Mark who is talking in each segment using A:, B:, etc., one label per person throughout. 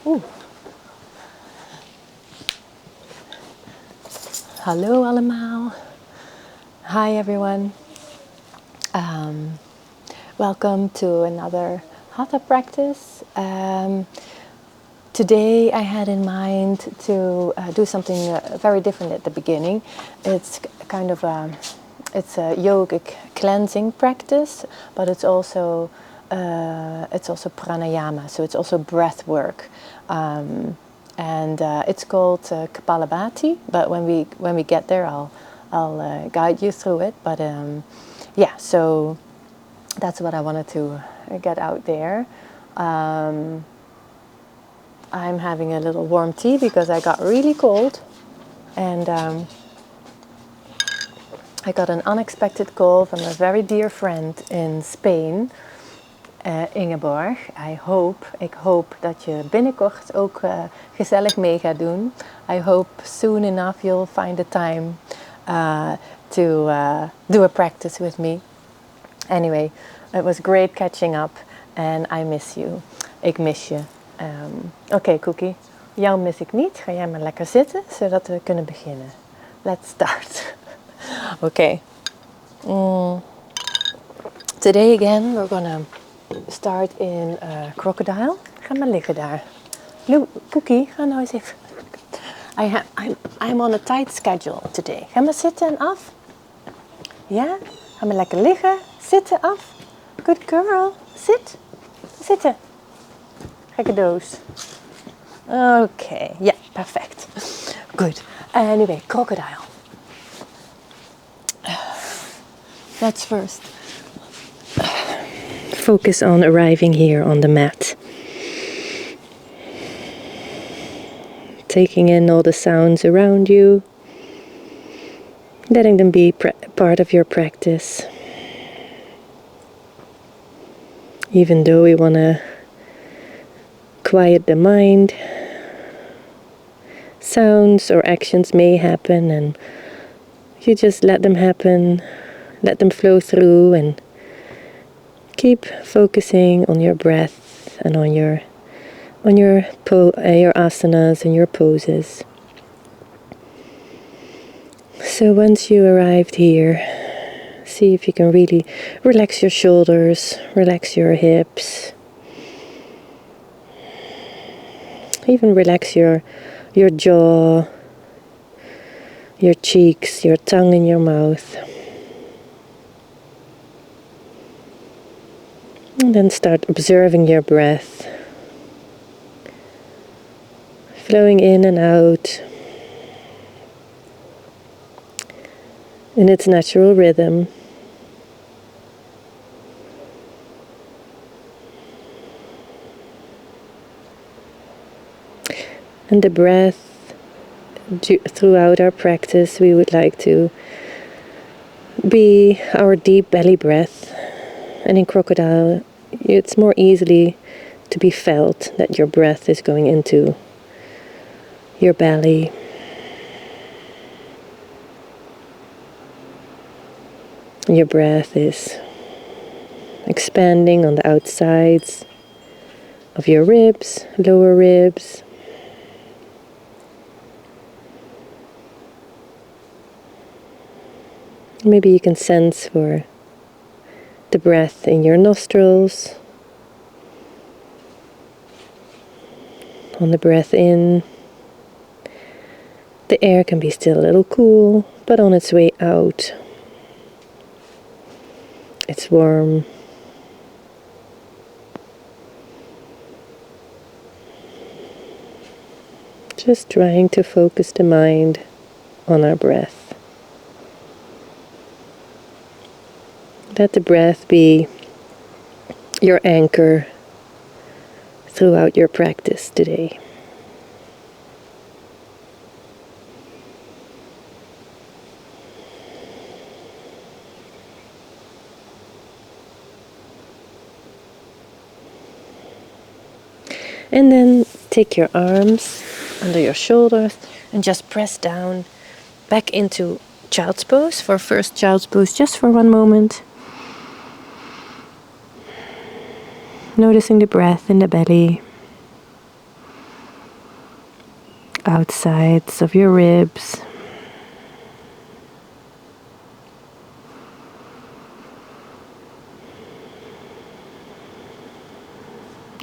A: Oeh. Hallo allemaal. Hi everyone. Welcome to another Hatha practice. Today I had in mind to do something very different at the beginning. It's kind of it's a yogic cleansing practice, but it's also pranayama, so it's also breath work. And it's called Kapalabhati, but when we get there, I'll guide you through it. But yeah, so that's what I wanted to get out there. I'm having a little warm tea because I got really cold, and I got an unexpected call from a very dear friend in Spain. Ingeborg, ik hoop dat je binnenkort ook gezellig mee gaat doen. I hope soon enough you'll find the time to do a practice with me. Anyway, it was great catching up and I miss you. Ik mis je. Oké, Cookie, jou mis ik niet. Ga jij maar lekker zitten, zodat we kunnen beginnen. Let's start. Okay. Today again we're gonna start in crocodile. Ga maar liggen daar. Cookie, ga nou eens even. I'm on a tight schedule today. Ga maar zitten en af. Ja? Ga maar lekker liggen. Zitten af. Good girl. Zit. Zitten. Gekke doos. Okay. Yeah, perfect. Good. Anyway, crocodile. Let's first focus on arriving here on the mat. Taking in all the sounds around you, letting them be part of your practice. Even though we want to quiet the mind, sounds or actions may happen and you just let them happen, let them flow through, and keep focusing on your breath and on your asanas and your poses. So once you arrived here, see if you can really relax your shoulders, relax your hips, even relax your jaw, your cheeks, your tongue in your mouth. And then start observing your breath, flowing in and out in its natural rhythm. And the breath, throughout our practice, we would like to be our deep belly breath. And in crocodile, it's more easily to be felt that your breath is going into your belly. Your breath is expanding on the outsides of your ribs, lower ribs. Maybe you can sense for the breath in your nostrils. On the breath in, the air can be still a little cool, but on its way out, it's warm. Just trying to focus the mind on our breath. Let the breath be your anchor throughout your practice today. And then take your arms under your shoulders and just press down back into child's pose, for first child's pose, just for one moment. Noticing the breath in the belly.
B: outsides of your ribs.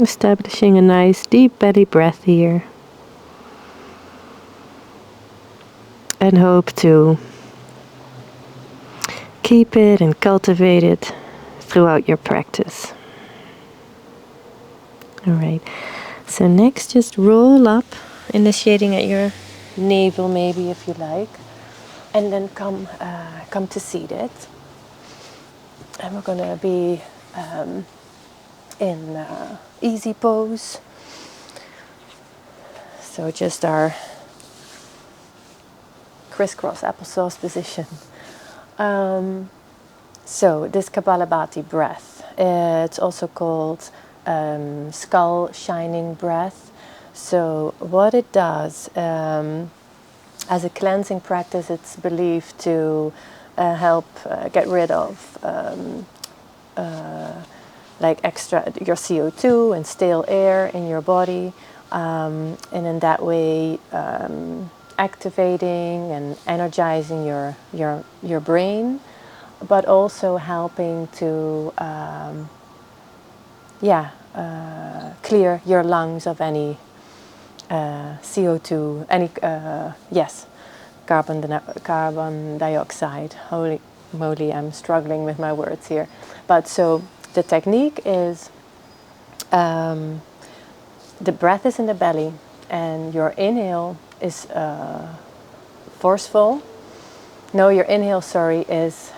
B: Establishing a nice deep belly breath here. And hope to keep it and cultivate it throughout your practice. Alright, so next just roll up, initiating at your navel maybe if you like. And then come to seated. And we're going to be in easy pose. So just our crisscross applesauce position. So this Kapalabhati breath, it's also called skull shining breath. So what it does, as a cleansing practice, it's believed to help get rid of like extra your CO2 and stale air in your body, and in that way activating and energizing your brain, but also helping to clear your lungs of any CO2, any carbon dioxide. Holy moly, I'm struggling with my words here. But so the technique is the breath is in the belly, and your inhale is forceful. No, your inhale, is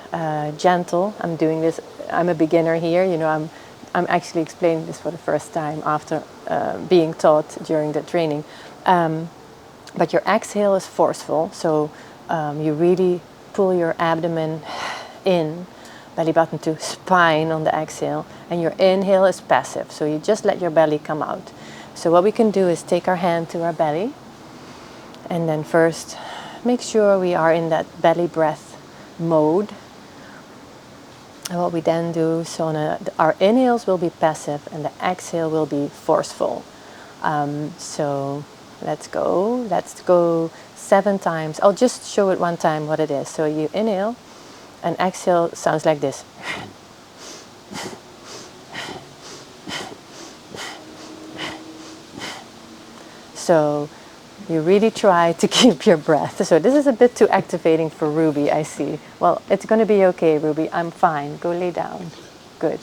B: gentle. I'm doing this. I'm a beginner here. I'm actually explaining this for the first time after being taught during the training. But your exhale is forceful, so you really pull your abdomen in, belly button to spine on the exhale, and your inhale is passive, so you just let your belly come out. So what we can do is take our hand to our belly, and then first make sure we are in that belly breath mode. And what we then do, so our inhales will be passive and the exhale will be forceful. So let's go 7 times. I'll just show it one time what it is. So you inhale, and exhale sounds like this. So you really try to keep your breath. So this is a bit too activating for Ruby, I see. Well, it's going to be okay, Ruby. I'm fine. Go lay down. Good.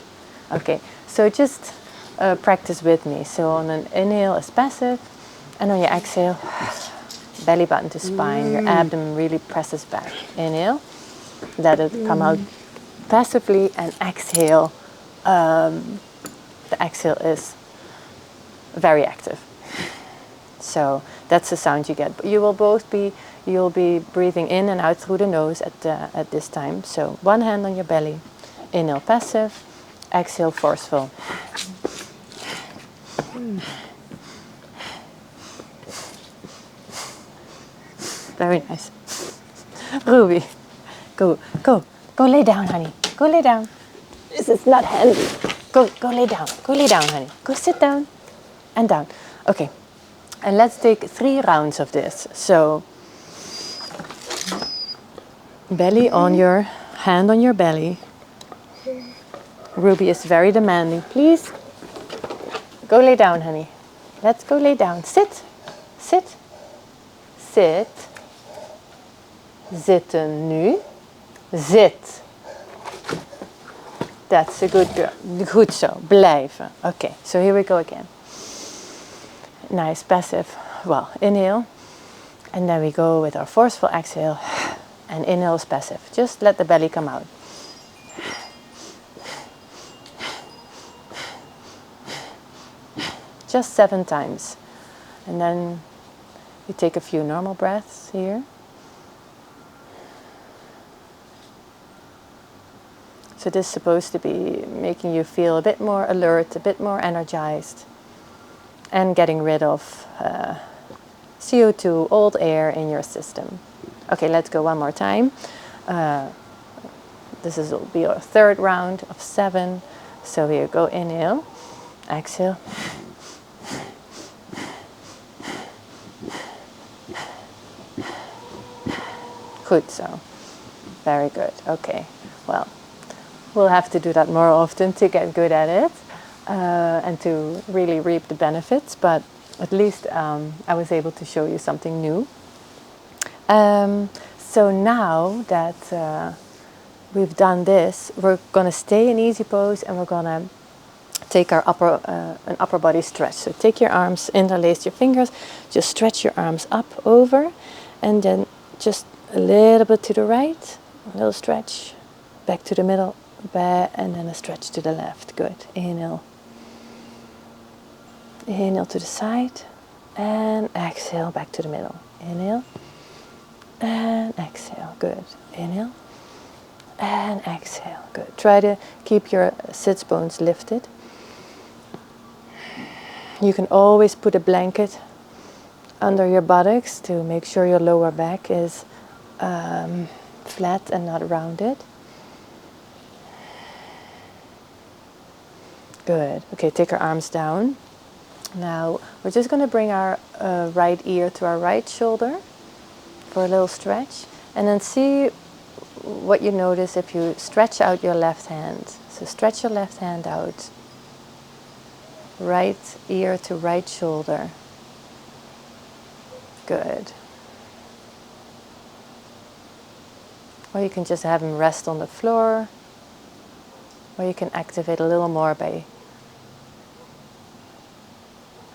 B: Okay, so just practice with me. So on an inhale is passive, and on your exhale, belly button to spine. Your abdomen really presses back. Inhale, let it come out passively, and exhale. The exhale is very active. So that's the sound you get. But you'll be breathing in and out through the nose at this time. So one hand on your belly, inhale passive, exhale forceful. Very nice. Ruby, go lay down, honey. Go lay down. This is not handy. Go lay down. Go lay down, honey. Go sit down and down. Okay. And let's take 3 rounds of this. So, belly on your hand on your belly. Ruby is very demanding. Please, go lay down, honey. Let's go lay down. Sit. Zitten nu. Zit. That's a good girl. Goed zo. Blijven. Okay, so here we go again. Nice, passive. Well, inhale. And then we go with our forceful exhale. And inhale is passive. Just let the belly come out. Just 7 times. And then you take a few normal breaths here. So this is supposed to be making you feel a bit more alert, a bit more energized, and getting rid of CO2, old air in your system. Okay, let's go one more time. This will be our 3rd round of 7. So here, go inhale, exhale. Good, so very good. Okay, well, we'll have to do that more often to get good at it and to really reap the benefits, but at least I was able to show you something new. So now that we've done this, we're going to stay in easy pose and we're going to take our an upper body stretch. So take your arms, interlace your fingers, just stretch your arms up over, and then just a little bit to the right, a little stretch, back to the middle, back, and then a stretch to the left. Good. Inhale. Inhale to the side, and exhale back to the middle. Inhale, and exhale. Good. Inhale, and exhale. Good. Try to keep your sits bones lifted. You can always put a blanket under your buttocks to make sure your lower back is flat and not rounded. Good. Okay, take our arms down. Now we're just going to bring our right ear to our right shoulder for a little stretch, and then see what you notice if you stretch out your left hand. So stretch your left hand out. Right ear to right shoulder. Good. Or you can just have him rest on the floor, or you can activate a little more by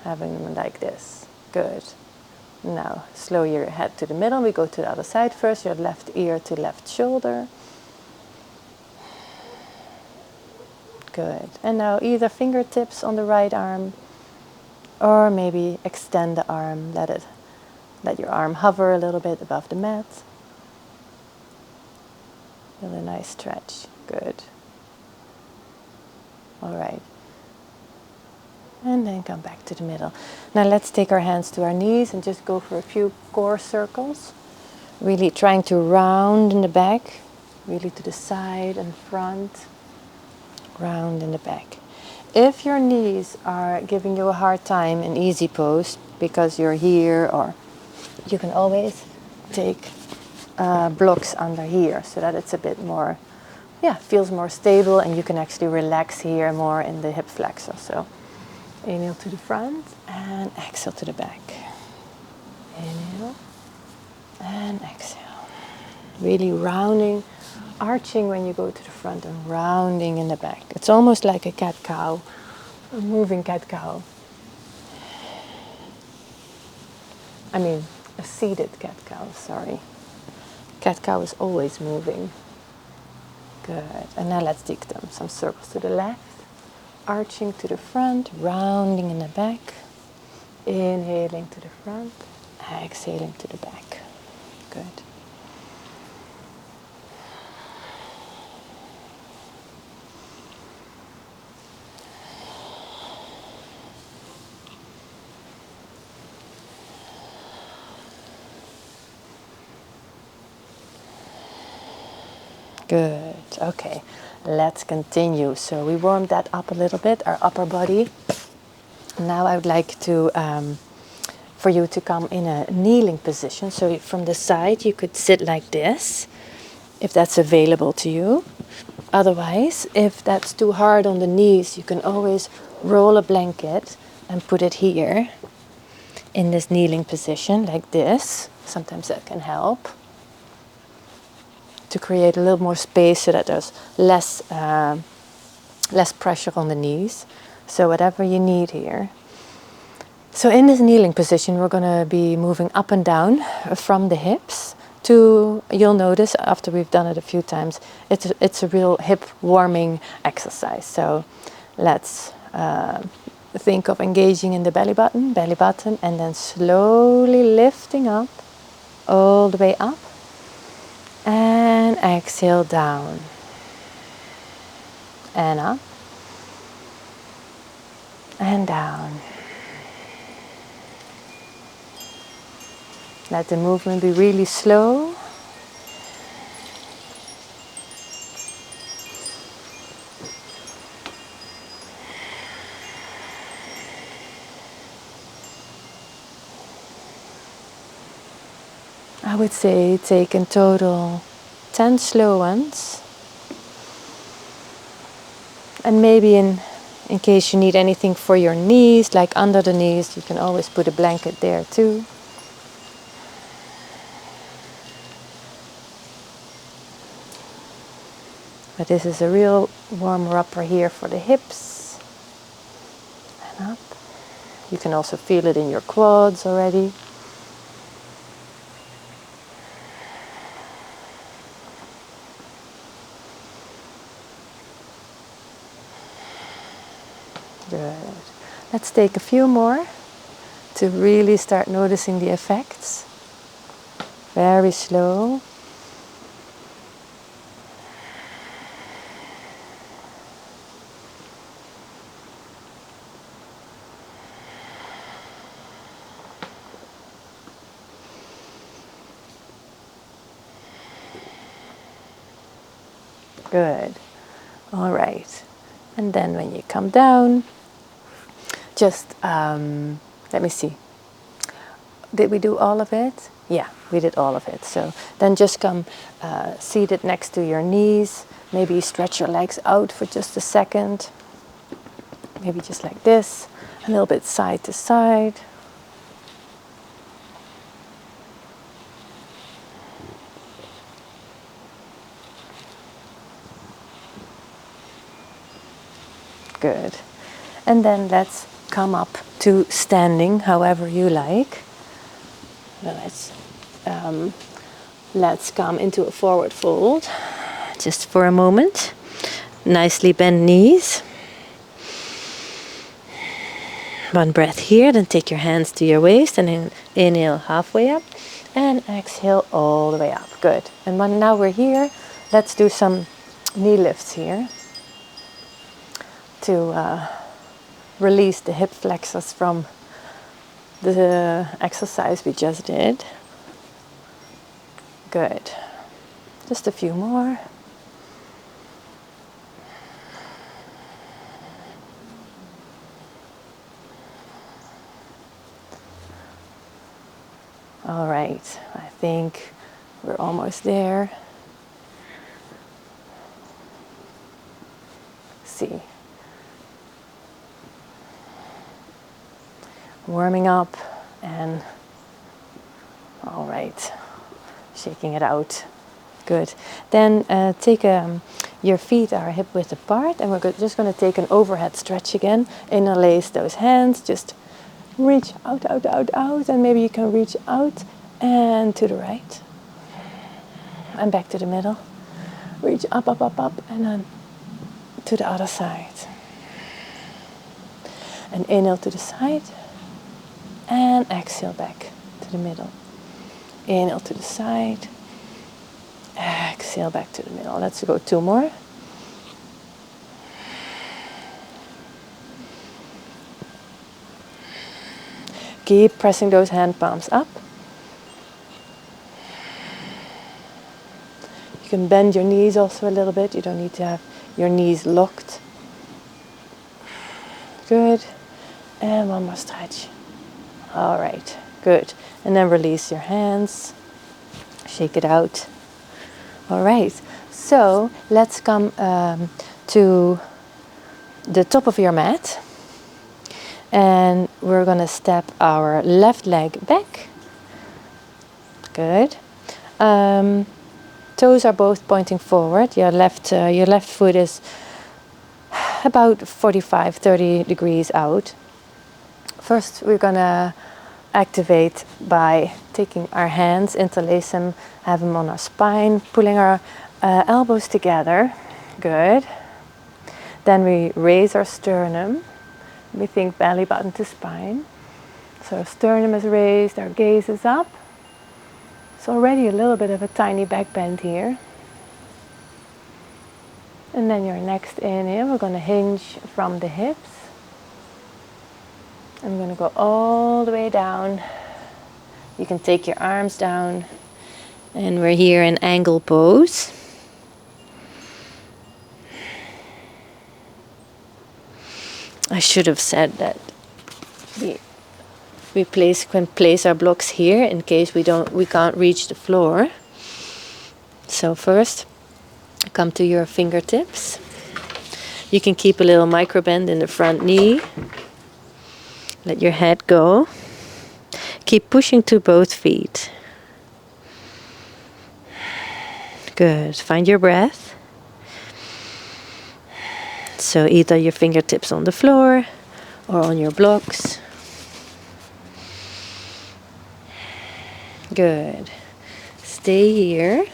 B: having them like this. Good. Now slow your head to the middle. We go to the other side first. Your left ear to left shoulder. Good. And now either fingertips on the right arm, or maybe extend the arm. Let your arm hover a little bit above the mat. And a nice stretch. Good. All right. And then come back to the middle. Now let's take our hands to our knees and just go for a few core circles. Really trying to round in the back, really to the side and front. Round in the back. If your knees are giving you a hard time in easy pose because you're here, or you can always take blocks under here so that it's a bit more, feels more stable, and you can actually relax here more in the hip flexor. So inhale to the front and exhale to the back. Inhale and exhale. Really rounding, arching when you go to the front and rounding in the back. It's almost like a cat-cow, a moving cat-cow. I mean, a seated cat-cow, sorry. Cat-cow is always moving. Good. And now let's dig them. Some circles to the left, arching to the front, rounding in the back. Inhaling to the front, exhaling to the back. Good. Good. Okay, let's continue. So we warmed that up a little bit, our upper body. Now I would like to, for you to come in a kneeling position. So from the side you could sit like this, if that's available to you. Otherwise, if that's too hard on the knees, you can always roll a blanket and put it here in this kneeling position like this. Sometimes that can help to create a little more space so that there's less pressure on the knees. So whatever you need here. So in this kneeling position, we're going to be moving up and down from the hips to, you'll notice after we've done it a few times, it's a real hip warming exercise. So let's think of engaging in the belly button, and then slowly lifting up, all the way up. And exhale down and up and down. Let the movement be really slow. I would say take in total 10 slow ones. And maybe in case you need anything for your knees, like under the knees, you can always put a blanket there too. But this is a real warmer-upper here for the hips. And up. You can also feel it in your quads already. Good. Let's take a few more to really start noticing the effects. Very slow. Good. All right. And then when you come down, just, let me see. Did we do all of it? Yeah, we did all of it. So then just come seated next to your knees. Maybe stretch your legs out for just a second. Maybe just like this. A little bit side to side. Good. And then let's come up to standing, however you like. Well, let's come into a forward fold, just for a moment. Nicely bend knees. One breath here, then take your hands to your waist and inhale halfway up and exhale all the way up. Good. And now we're here, let's do some knee lifts here to release the hip flexors from the exercise we just did. Good. Just a few more. All right, I think we're almost there. See. Warming up and all right, shaking it out. Good. Then take your feet are hip width apart, and we're just going to take an overhead stretch again. Interlace those hands, just reach out, out, out, out, and maybe you can reach out and to the right. And back to the middle. Reach up, up, up, up, and then to the other side. And inhale to the side, and exhale back to the middle. Inhale to the side, exhale back to the middle. Let's go two more. Keep pressing those hand palms up. You can bend your knees also a little bit. You don't need to have your knees locked. Good. And one more stretch. All right. Good. And then release your hands. Shake it out. All right. So let's come to the top of your mat. And we're going to step our left leg back. Good. Toes are both pointing forward. Your left foot is about 45-30 degrees out. First, we're going to activate by taking our hands, interlace them, have them on our spine, pulling our elbows together. Good. Then we raise our sternum. We think belly button to spine. So our sternum is raised, our gaze is up. It's already a little bit of a tiny back bend here. And then your next inhale, we're going to hinge from the hips. I'm going to go all the way down. You can take your arms down. And we're here in angle pose. I should have said that the We can place our blocks here in case we can't reach the floor. So first, come to your fingertips. You can keep a little micro bend in the front knee. Let your head go. Keep pushing to both feet. Good. Find your breath. So either your fingertips on the floor or on your blocks. Good. Stay here.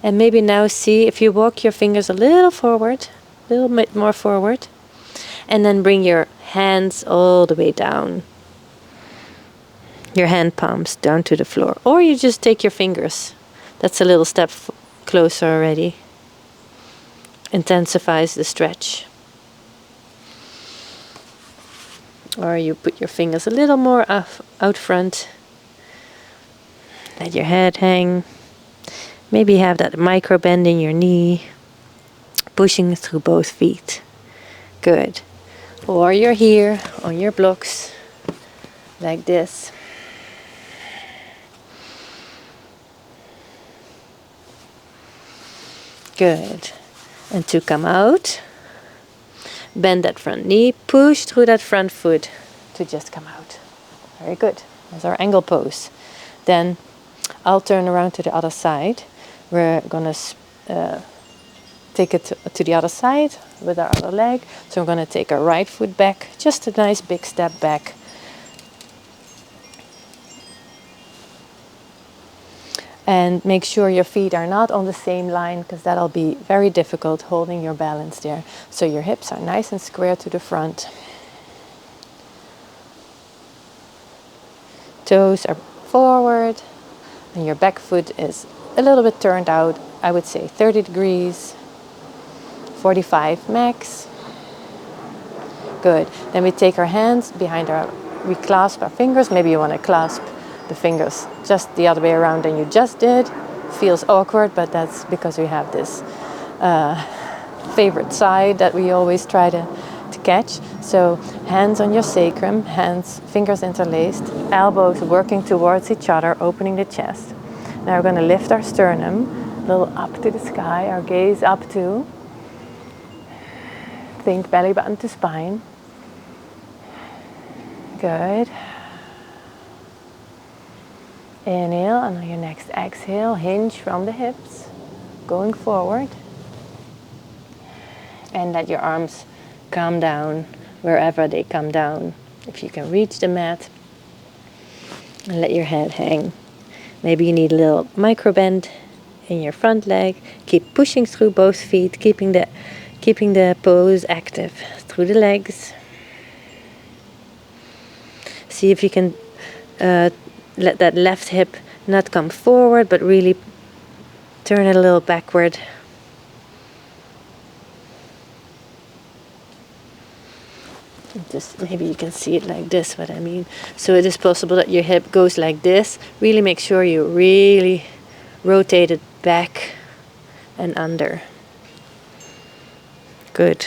B: And maybe now see if you walk your fingers a little forward, a little bit more forward. And then bring your hands all the way down. Your hand palms down to the floor. Or you just take your fingers. That's a little step closer already. Intensifies the stretch. Or you put your fingers a little more out front. Let your head hang. Maybe have that micro bend in your knee. Pushing through both feet. Good. Or you're here on your blocks. Like this. Good. And to come out, bend that front knee, push through that front foot to just come out. Very good. That's our angle pose. Then I'll turn around to the other side. We're going to take it to the other side with our other leg. So we're going to take our right foot back, just a nice big step back. And make sure your feet are not on the same line, because that'll be very difficult holding your balance there. So your hips are nice and square to the front. Toes are forward. And your back foot is a little bit turned out. I would say 30 degrees, 45 max. Good. Then we take our hands behind we clasp our fingers. Maybe you want to clasp the fingers just the other way around than you just did. Feels awkward, but that's because we have this favorite side that we always try to catch. So hands on your sacrum, fingers interlaced, elbows working towards each other, opening the chest. Now we're going to lift our sternum a little up to the sky, our gaze up to. Think belly button to spine. Good. Inhale, and on your next exhale, hinge from the hips, going forward. And let your arms come down wherever they come down. If you can reach the mat, and let your head hang. Maybe you need a little micro bend in your front leg. Keep pushing through both feet, keeping the pose active through the legs. See if you can let that left hip not come forward, but really turn it a little backward. Just maybe you can see it like this, what I mean. So it is possible that your hip goes like this. Really make sure you really rotate it back and under. Good.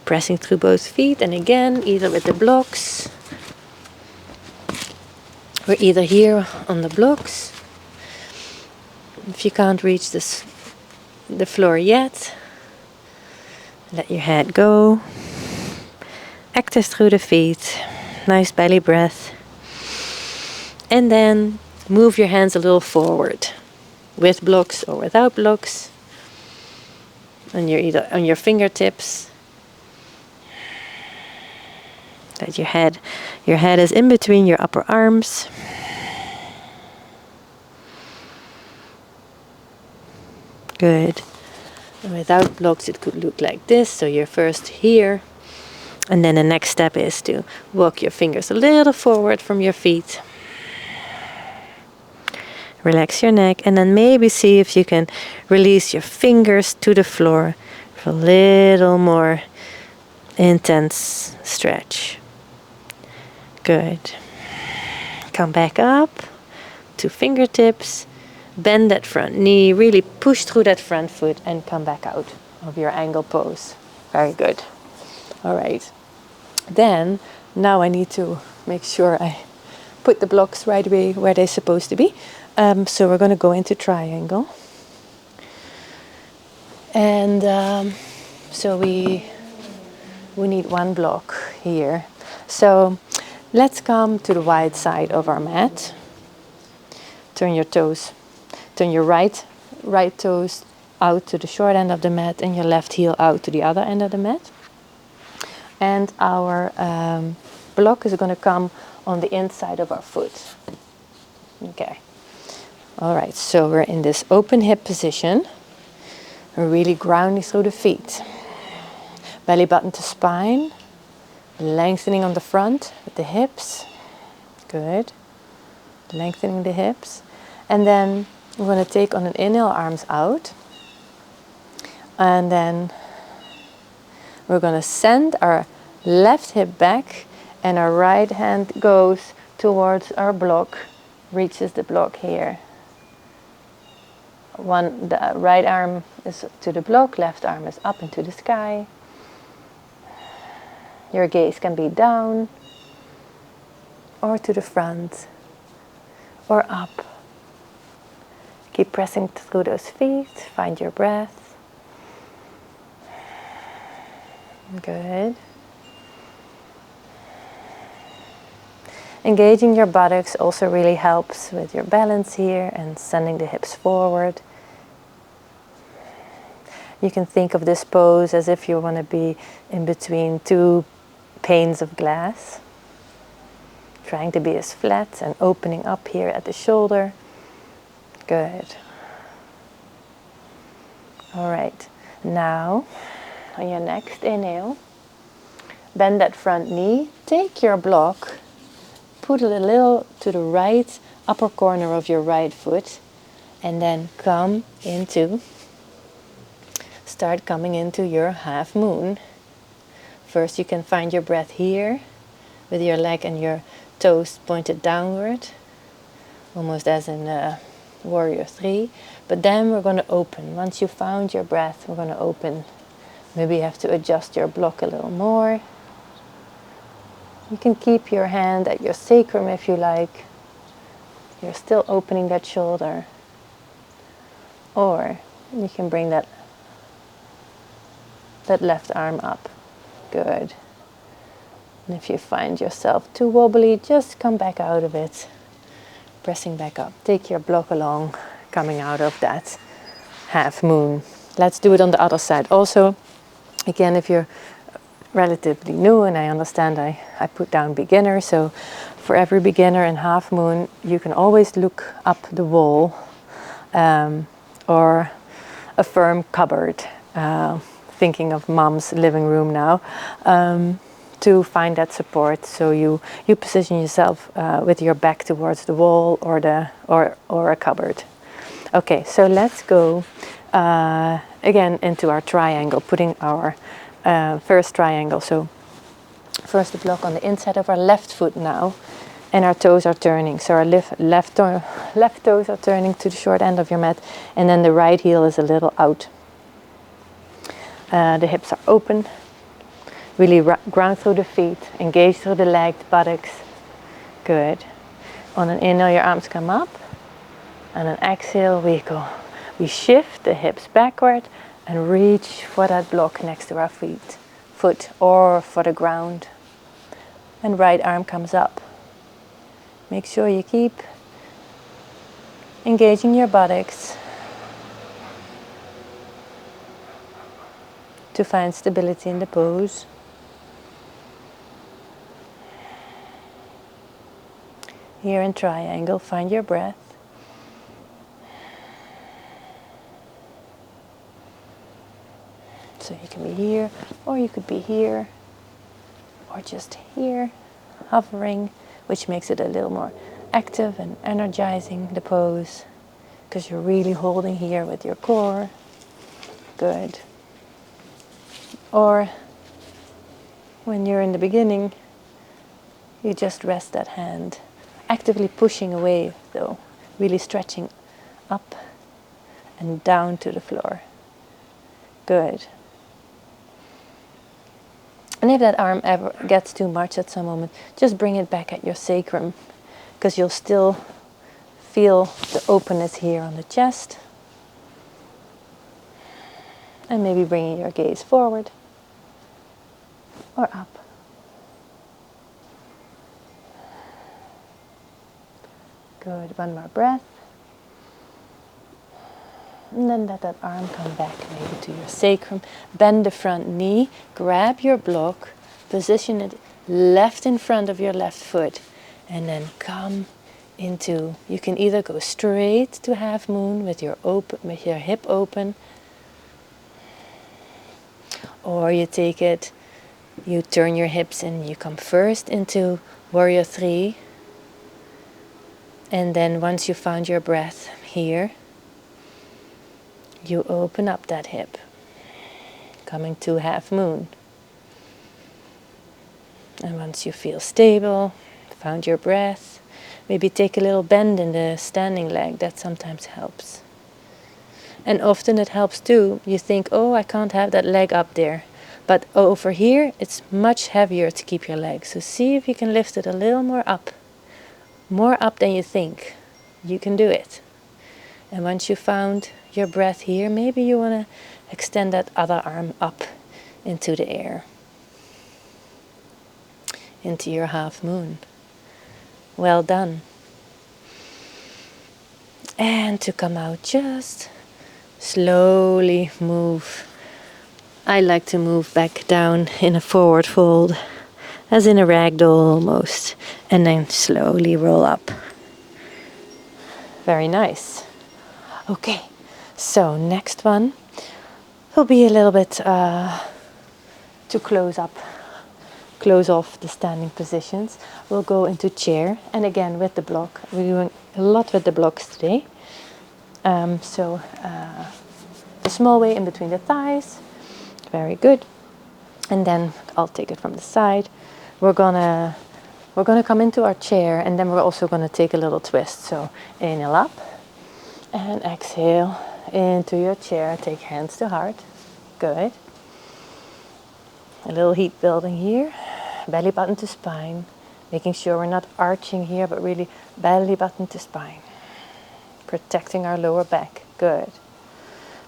B: Pressing through both feet, and again, either with the blocks. We're either here on the blocks. If you can't reach the floor yet, let your head go. Active through the feet. Nice belly breath. And then move your hands a little forward, with blocks or without blocks. And you're either on your fingertips. Let your head is in between your upper arms. Good. And without blocks, it could look like this. So you're first here. And then the next step is to walk your fingers a little forward from your feet. Relax your neck. And then maybe see if you can release your fingers to the floor for a little more intense stretch. Good. Come back up to fingertips. Bend that front knee. Really push through that front foot and come back out of your angle pose. Very good. All right. Then, now I need to make sure I put the blocks right away where they're supposed to be. So we're going to go into triangle. And so we need one block here. So let's come to the wide side of our mat. Turn your toes, turn your right toes out to the short end of the mat and your left heel out to the other end of the mat. And our block is going to come on the inside of our foot. Okay. All right, so we're in this open hip position. We're really grounding through the feet. Belly button to spine. Lengthening on the front with the hips. Good. Lengthening the hips. And then we're going to take on an inhale, arms out. And then we're going to send our left hip back and our right hand goes towards our block, reaches the block here. The right arm is to the block, left arm is up into the sky. Your gaze can be down or to the front or up. Keep pressing through those feet, find your breath. Good. Engaging your buttocks also really helps with your balance here and sending the hips forward. You can think of this pose as if you want to be in between two panes of glass. Trying to be as flat and opening up here at the shoulder. Good. All right. Now, on your next inhale, bend that front knee. Take your block, put it a little to the right upper corner of your right foot, and then start coming into your half moon. First, you can find your breath here with your leg and your toes pointed downward, almost as in Warrior 3. But then we're going to open. Once you found your breath, we're going to open. Maybe you have to adjust your block a little more. You can keep your hand at your sacrum if you like. You're still opening that shoulder. Or you can bring that left arm up. Good. And if you find yourself too wobbly, just come back out of it. Pressing back up. Take your block along, coming out of that half moon. Let's do it on the other side. Also, again, if you're relatively new, and I understand I put down beginner, so for every beginner in half moon, you can always look up the wall or a firm cupboard. Thinking of mom's living room now, to find that support. So you position yourself with your back towards the wall or a cupboard. Okay, so let's go again into our triangle, putting our first triangle. So first the block on the inside of our left foot now, and our toes are turning. So our left toes are turning to the short end of your mat, and then the right heel is a little out. The hips are open. Really ground through the feet. Engage through the leg, buttocks. Good. On an inhale, your arms come up. And an exhale, we shift the hips backward and reach for that block next to our foot or for the ground. And right arm comes up. Make sure you keep engaging your buttocks to find stability in the pose. Here in triangle, find your breath. So you can be here, or you could be here, or just here, hovering, which makes it a little more active and energizing, the pose, because you're really holding here with your core. Good. Or when you're in the beginning, you just rest that hand, actively pushing away though, really stretching up and down to the floor. Good. And if that arm ever gets too much at some moment, just bring it back at your sacrum, because you'll still feel the openness here on the chest. And maybe bringing your gaze forward or up. Good, one more breath. And then let that arm come back maybe to your sacrum. Bend the front knee, grab your block, position it left in front of your left foot, and then come into, you can either go straight to half moon with your hip open, or you take it, you turn your hips and you come first into warrior 3. And then once you found your breath here, you open up that hip, coming to half moon. And once you feel stable, found your breath, maybe take a little bend in the standing leg. That sometimes helps. And often it helps too. You think, oh, I can't have that leg up there. But over here, it's much heavier to keep your leg. So see if you can lift it a little more up. More up than you think. You can do it. And once you found your breath here, maybe you want to extend that other arm up into the air, into your half moon. Well done. And to come out, just slowly move. I like to move back down in a forward fold, as in a ragdoll almost, and then slowly roll up. Very nice. Okay, so next one will be a little bit to close off the standing positions. We'll go into chair, and again with the block. We're doing a lot with the blocks today. So the small way in between the thighs, very good. And then I'll take it from the side. We're gonna come into our chair, and then we're also gonna take a little twist. So inhale up. And exhale into your chair. Take hands to heart. Good. A little heat building here. Belly button to spine. Making sure we're not arching here, but really belly button to spine. Protecting our lower back. Good.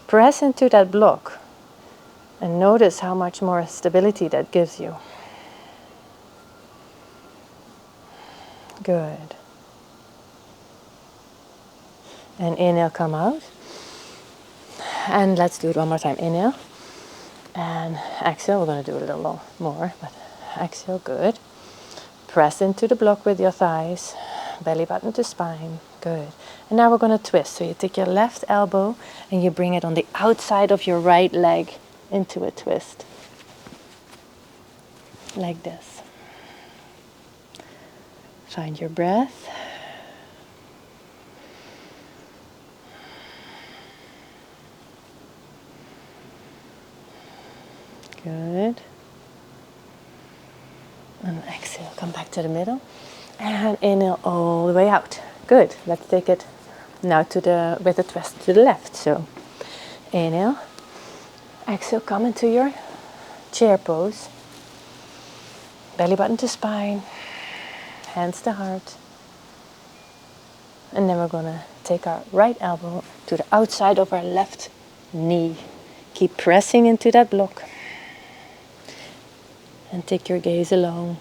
B: Press into that block. And notice how much more stability that gives you. Good. And inhale, come out. And let's do it one more time. Inhale. And exhale. We're going to do a little more, but exhale, good. Press into the block with your thighs. Belly button to spine. Good. And now we're going to twist. So you take your left elbow and you bring it on the outside of your right leg into a twist. Like this. Find your breath. Good. And exhale, come back to the middle. And inhale all the way out. Good. Let's take it now with a twist to the left. So inhale. Exhale, come into your chair pose. Belly button to spine. Hands to heart. And then we're going to take our right elbow to the outside of our left knee. Keep pressing into that block. And take your gaze along,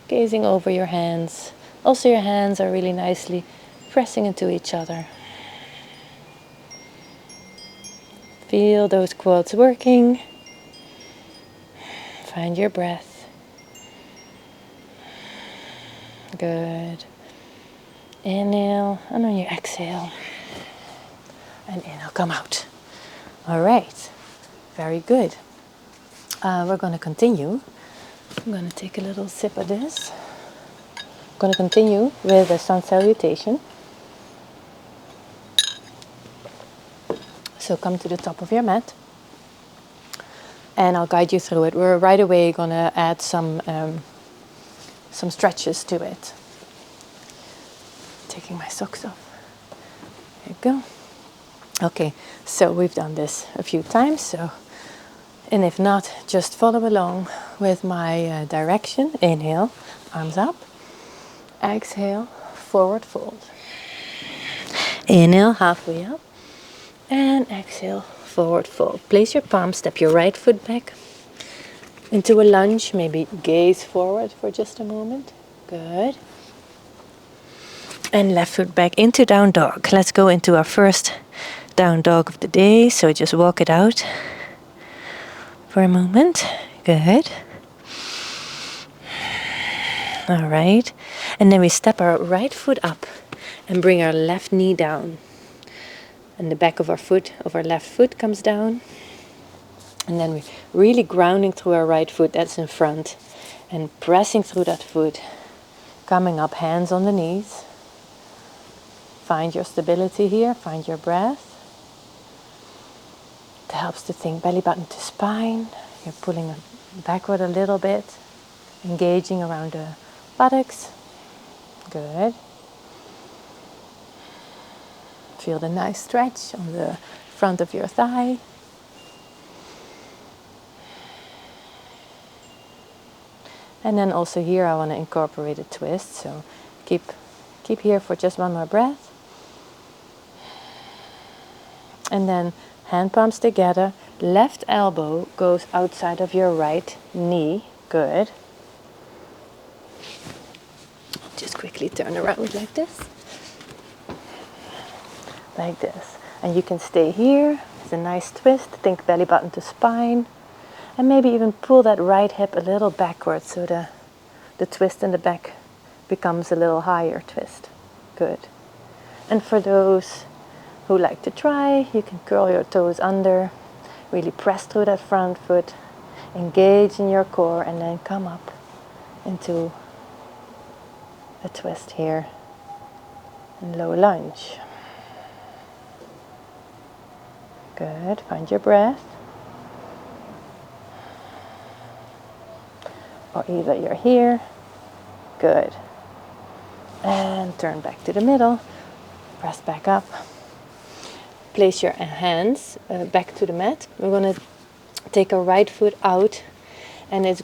B: gazing over your hands. Also your hands are really nicely pressing into each other. Feel those quads working. Find your breath. Good. Inhale, and on your exhale. And inhale, come out. All right, very good. We're going to continue. I'm going to take a little sip of this. I'm going to continue with the sun salutation. So come to the top of your mat. And I'll guide you through it. We're right away going to add some stretches to it. Taking my socks off. There you go. Okay, so we've done this a few times. And if not, just follow along with my direction. Inhale, arms up. Exhale, forward fold. Inhale, halfway up. And exhale, forward fold. Place your palm, step your right foot back into a lunge. Maybe gaze forward for just a moment. Good. And left foot back into down dog. Let's go into our first down dog of the day. So just walk it out for a moment. Good. All right. And then we step our right foot up and bring our left knee down. And the back of our foot, of our left foot comes down. And then we're really grounding through our right foot that's in front. And pressing through that foot. Coming up, hands on the knees. Find your stability here, find your breath. It helps to think belly button to spine. You're pulling backward a little bit, engaging around the buttocks. Good. Feel the nice stretch on the front of your thigh. And then also here I want to incorporate a twist, so keep here for just one more breath. And then hand palms together, left elbow goes outside of your right knee. Good. Just quickly turn around like this. Like this. And you can stay here. It's a nice twist. Think belly button to spine. And maybe even pull that right hip a little backwards so the twist in the back becomes a little higher twist. Good. And for those who like to try, you can curl your toes under, really press through that front foot, engage in your core, and then come up into a twist here and low lunge. Good. Find your breath. Or either you're here. Good. And turn back to the middle. Press back up. Place your hands back to the mat. We're going to take our right foot out, and it's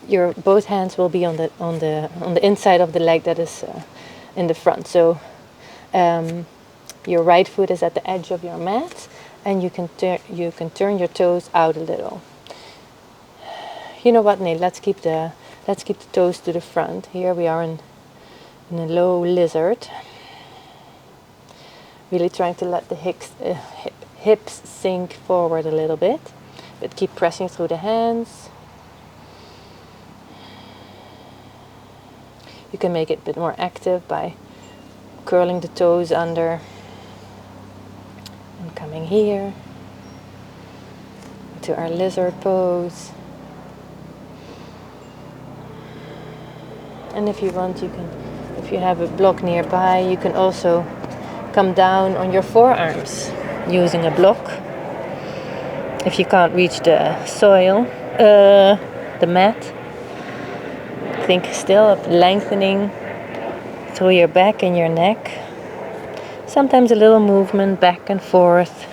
B: your both hands will be on the inside of the leg that is in the front. So your right foot is at the edge of your mat, and you can turn your toes out a little. You know what, Neil? Let's keep the toes to the front. Here we are in a low lizard. Really trying to let the hips sink forward a little bit, but keep pressing through the hands. You can make it a bit more active by curling the toes under and coming here to our lizard pose. And if you want, if you have a block nearby, you can also come down on your forearms using a block. If you can't reach the soil, the mat, think still of lengthening through your back and your neck. Sometimes a little movement back and forth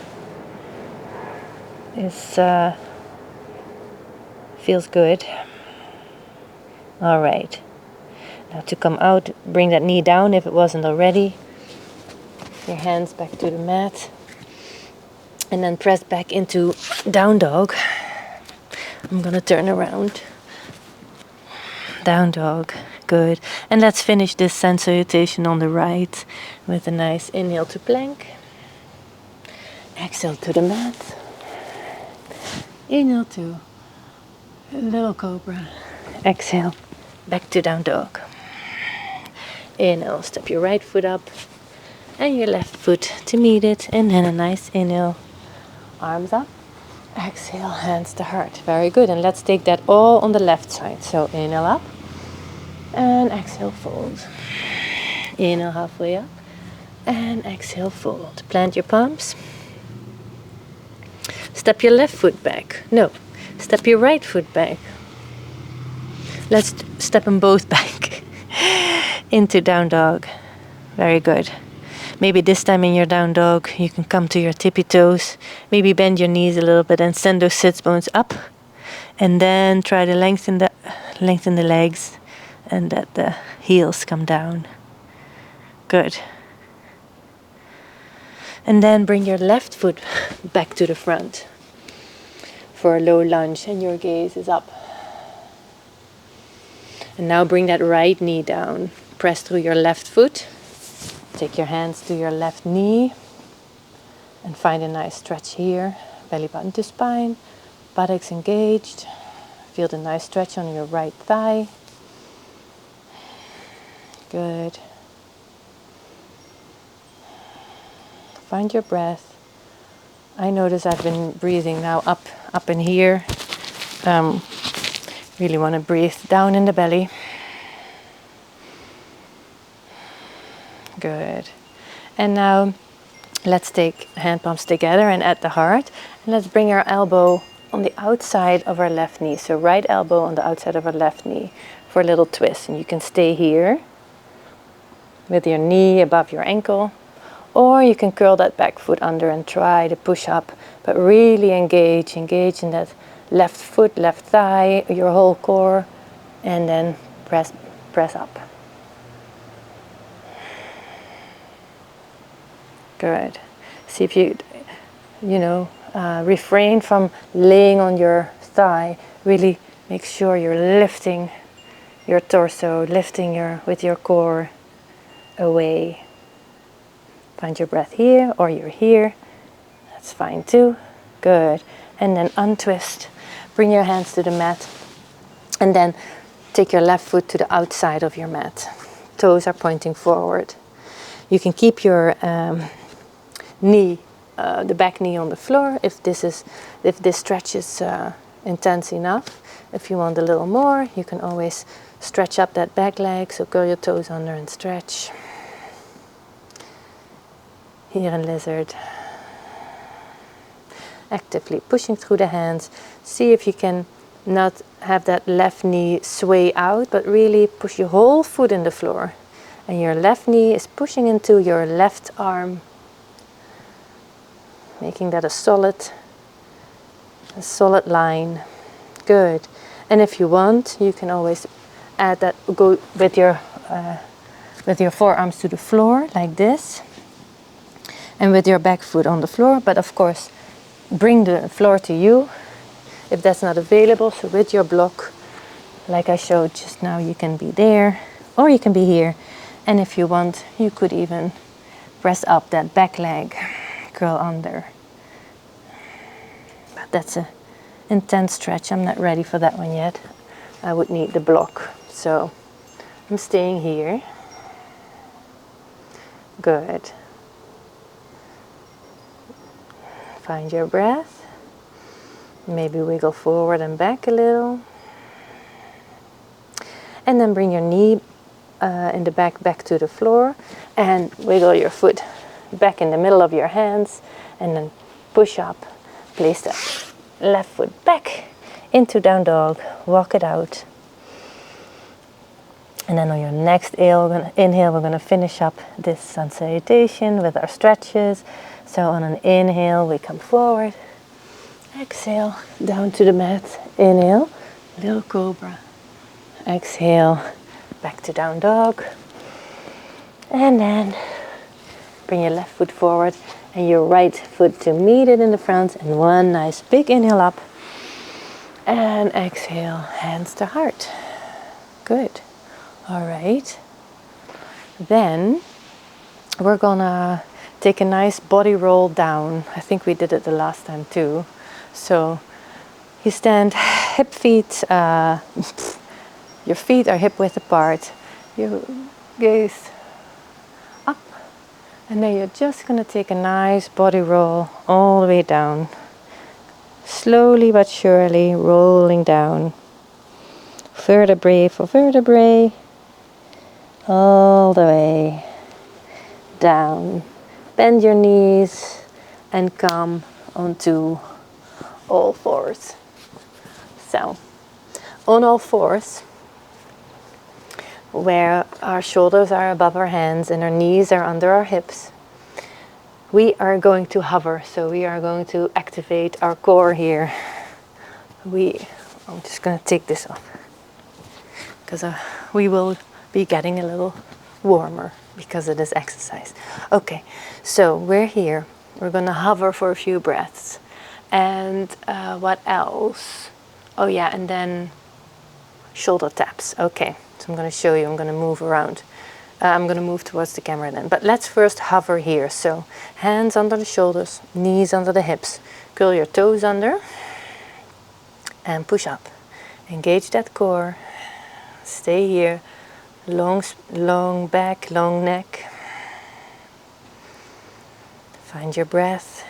B: feels good. All right. Now to come out, bring that knee down if it wasn't already. Your hands back to the mat. And then press back into down dog. I'm going to turn around. Down dog. Good. And let's finish this sun salutation on the right with a nice inhale to plank. Exhale to the mat. Inhale to a little cobra. Exhale back to down dog. Inhale, step your right foot up and your left foot to meet it, and then a nice inhale, arms up. Exhale, hands to heart. Very good. And let's take that all on the left side. So inhale up and exhale, fold. Inhale halfway up and exhale, fold. Plant your palms. Step your left foot back. No, step your right foot back. Let's step them both back into down dog. Very good. Maybe this time in your down dog, you can come to your tippy toes. Maybe bend your knees a little bit and send those sits bones up And then try to lengthen the legs and that the heels come down. Good. And then bring your left foot back to the front for a low lunge, and your gaze is up. And now bring that right knee down. Press through your left foot. Take your hands to your left knee and find a nice stretch here. Belly button to spine, buttocks engaged. Feel the nice stretch on your right thigh. Good. Find your breath. I notice I've been breathing now up in here. Really want to breathe down in the belly. Good. And now let's take hand palms together and at the heart. And let's bring our elbow on the outside of our left knee. So right elbow on the outside of our left knee for a little twist. And you can stay here with your knee above your ankle. Or you can curl that back foot under and try to push up. But really engage in that left foot, left thigh, your whole core. And then press up. Good. See if you refrain from laying on your thigh. Really make sure you're lifting your torso, lifting with your core away. Find your breath here, or you're here. That's fine too. Good. And then untwist. Bring your hands to the mat. And then take your left foot to the outside of your mat. Toes are pointing forward. You can keep your knee, the back knee on the floor if this stretch is intense enough. If you want a little more, you can always stretch up that back leg, so curl your toes under and stretch. Here in lizard. Actively pushing through the hands. See if you can not have that left knee sway out, but really push your whole foot in the floor. And your left knee is pushing into your left arm. Making that a solid line. Good. And if you want, you can always add that, go with your forearms to the floor like this. And with your back foot on the floor. But of course, bring the floor to you if that's not available. So with your block, like I showed just now, you can be there or you can be here. And if you want, you could even press up that back leg, curl under. But that's an intense stretch. I'm not ready for that one yet. I would need the block. So I'm staying here. Good. Find your breath. Maybe wiggle forward and back a little. And then bring your knee in the back to the floor. And wiggle your foot back in the middle of your hands. And then push up. Place that left foot back into down dog. Walk it out. And then on your next inhale, we're going to finish up this sun salutation with our stretches. So on an inhale, we come forward. Exhale, down to the mat. Inhale, little cobra. Exhale, back to down dog. And then bring your left foot forward and your right foot to meet it in the front. And one nice big inhale up. And exhale, hands to heart. Good. All right. Then we're gonna take a nice body roll down. I think we did it the last time too. So you stand hip feet, your feet are hip width apart. You gaze up. And then you're just gonna take a nice body roll all the way down. Slowly but surely rolling down. Vertebrae for vertebrae. All the way down. Bend your knees and come onto all fours. So, on all fours, where our shoulders are above our hands and our knees are under our hips, we are going to hover. So we are going to activate our core here. We I'm just going to take this off because we will be getting a little warmer because of this exercise. Okay, so we're here. We're going to hover for a few breaths. And what else? Oh yeah, and then shoulder taps. Okay, so I'm going to show you. I'm going to move around. I'm going to move towards the camera then. But let's first hover here. So hands under the shoulders, knees under the hips. Curl your toes under and push up. Engage that core. Stay here. Long back, long neck. Find your breath.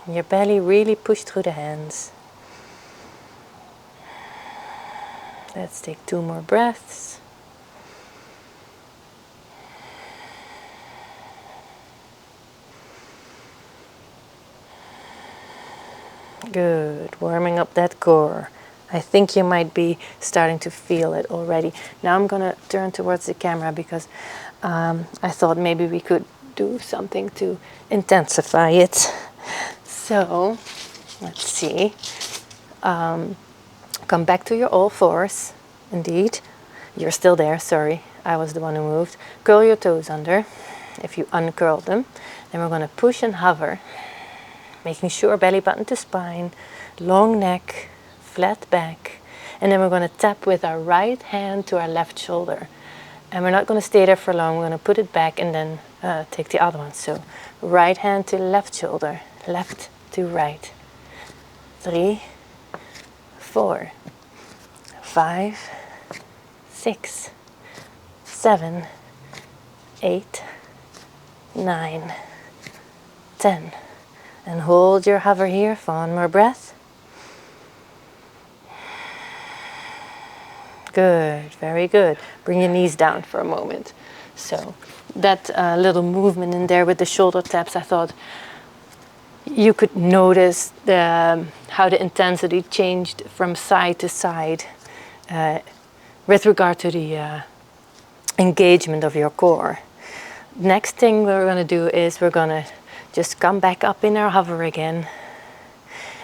B: Your belly really push through the hands. Let's take 2 more breaths. Good, warming up that core. I think you might be starting to feel it already. Now I'm going to turn towards the camera because I thought maybe we could do something to intensify it. So, let's see. Come back to your all fours. Indeed, you're still there, sorry. I was the one who moved. Curl your toes under. If you uncurl them, then we're going to push and hover. Making sure belly button to spine, long neck, flat back. And then we're going to tap with our right hand to our left shoulder. And we're not going to stay there for long. We're going to put it back and then take the other one. So right hand to left shoulder, left to right. 3, 4, 5, 6, 7, 8, 9, 10. And hold your hover here for 1 more breath. Good, very good. Bring your knees down for a moment. So that little movement in there with the shoulder taps, I thought you could notice how the intensity changed from side to side with regard to the engagement of your core. Next thing we're going to do is we're going to just come back up in our hover again.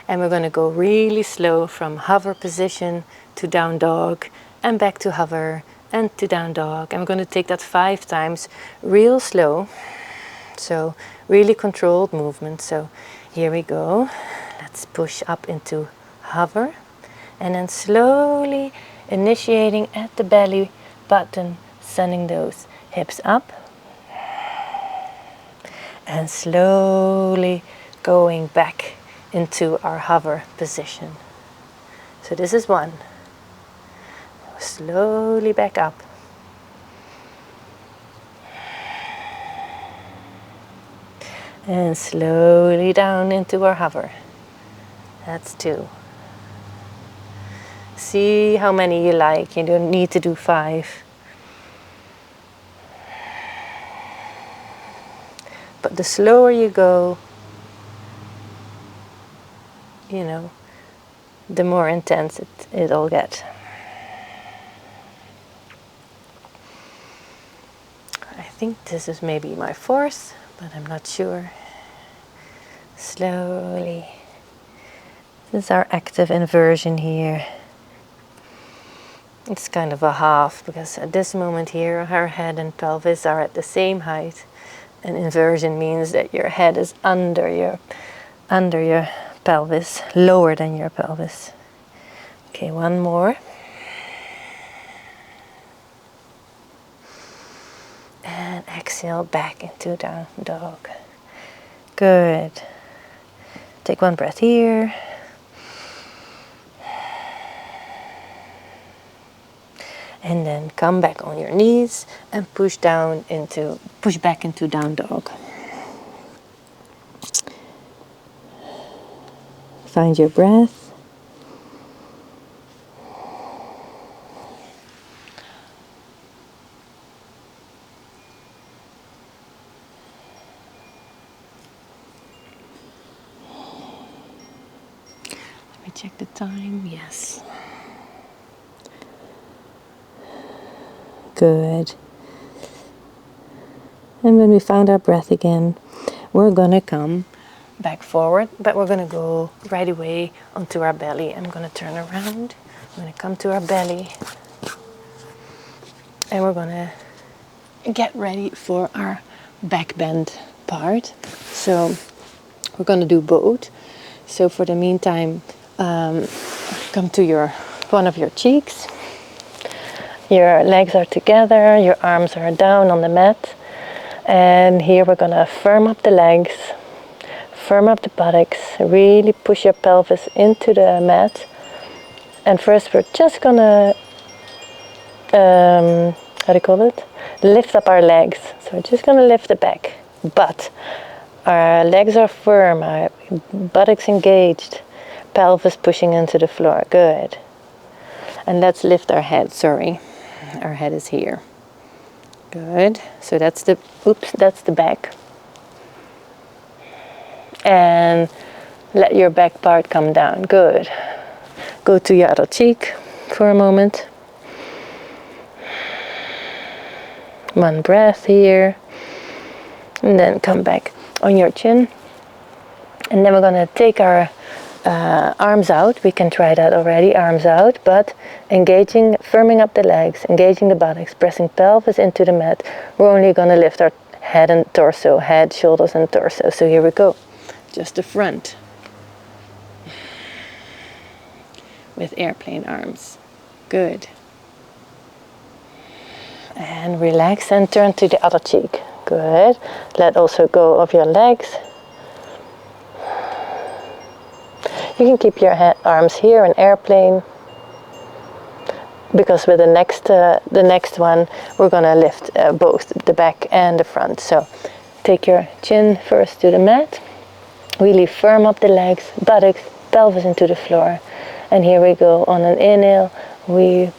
B: And we're going to go really slow from hover position to down dog and back to hover and to down dog. And we're going to take that 5 times real slow. So really controlled movement. So here we go. Let's push up into hover. And then slowly initiating at the belly button, sending those hips up. And slowly going back into our hover position. So this is 1. Slowly back up. And slowly down into our hover. That's 2. See how many you like. You don't need to do 5. But the slower you go, you know, the more intense it'll get. I think this is maybe my 4th, but I'm not sure. Slowly. This is our active inversion here. It's kind of a half because at this moment here, our head and pelvis are at the same height. And inversion means that your head is under your pelvis, lower than your pelvis. Okay, 1 more. And exhale back into down dog. Good. Take 1 breath here. And then come back on your knees and push back into down dog. Find your breath. Let me check the time. Yes. Good. And when we found our breath again, we're going to come back forward, but we're going to go right away onto our belly. I'm going to turn around. I'm going to come to our belly. And we're going to get ready for our back bend part. So we're going to do both. So for the meantime, come to one of your cheeks. Your legs are together, your arms are down on the mat. And here we're going to firm up the legs, firm up the buttocks, really push your pelvis into the mat. And first we're just going to, how do you call it? Lift up our legs. So we're just going to lift the back. But our legs are firm, our buttocks engaged, pelvis pushing into the floor. Good. And let's lift our head, sorry. Our head is here. Good. So that's the back. And let your back part come down. Good. Go to your other cheek for a moment. One breath here. And then come back on your chin. And then we're going to take our arms out. We can try that already, arms out, but engaging, firming up the legs, engaging the buttocks, pressing pelvis into the mat. We're only going to lift our head and torso, head, shoulders and torso. So here we go. Just the front with airplane arms. Good. And relax and turn to the other cheek. Good. Let also go of your legs. You can keep your arms here in airplane, because with the next one we're going to lift both the back and the front. So take your chin first to the mat, really firm up the legs, buttocks, pelvis into the floor. And here we go. On an inhale, we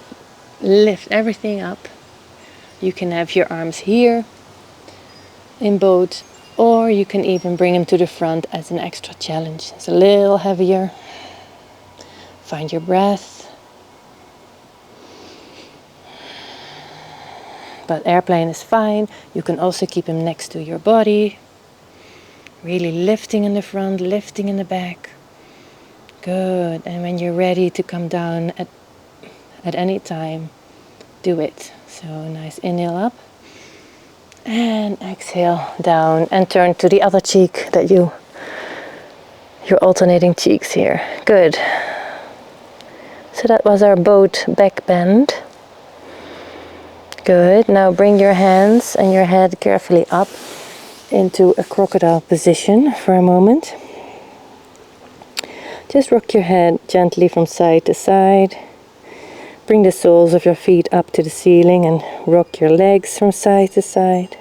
B: lift everything up. You can have your arms here in both, or you can even bring them to the front as an extra challenge. It's a little heavier. Find your breath. But airplane is fine. You can also keep them next to your body. Really lifting in the front, lifting in the back. Good. And when you're ready to come down at any time, do it. So nice inhale up. And exhale down and turn to the other cheek that you're alternating cheeks here. Good. So that was our boat back bend. Good. Now bring your hands and your head carefully up into a crocodile position for a moment. Just rock your head gently from side to side. Bring the soles of your feet up to the ceiling and rock your legs from side to side.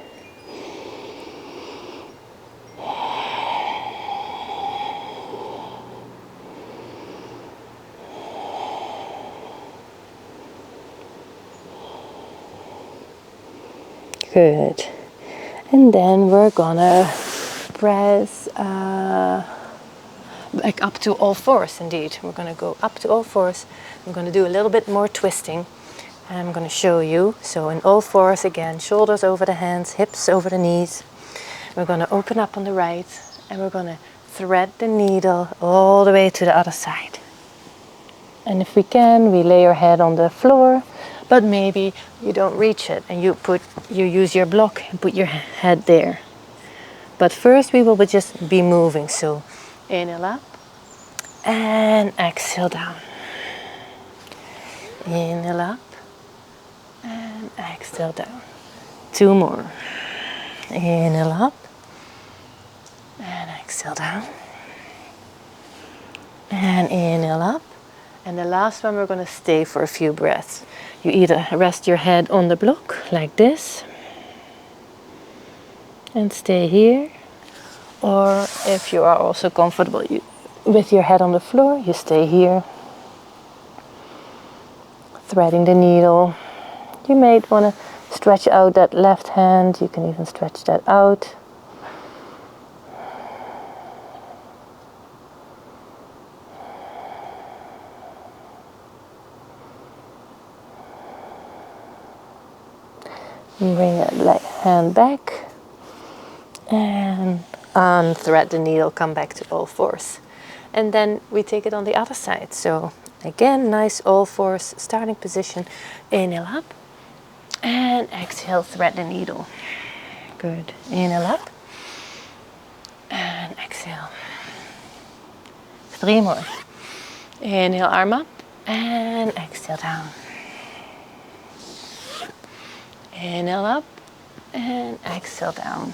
B: Good. And then we're gonna press back up to all fours. Indeed, we're gonna go up to all fours. I'm gonna do a little bit more twisting. I'm gonna show you. So in all fours again, shoulders over the hands, hips over the knees. We're gonna open up on the right and we're gonna thread the needle all the way to the other side. And if we can, we lay your head on the floor, but maybe you don't reach it and you use your block and put your head there. But first we will just be moving. So inhale up and exhale down. Inhale up and exhale down. Two more. Inhale up and exhale down. And inhale up. And the last one, we're going to stay for a few breaths. You either rest your head on the block like this and stay here, or if you are also comfortable with your head on the floor, you stay here, threading the needle. You may want to stretch out that left hand. You can even stretch that out. Bring that hand back and unthread the needle, come back to all fours. And then we take it on the other side. So again, nice all fours starting position. Inhale up and exhale, thread the needle. Good. Inhale up and exhale. 3 more. Inhale, arm up and exhale down. Inhale up and exhale down.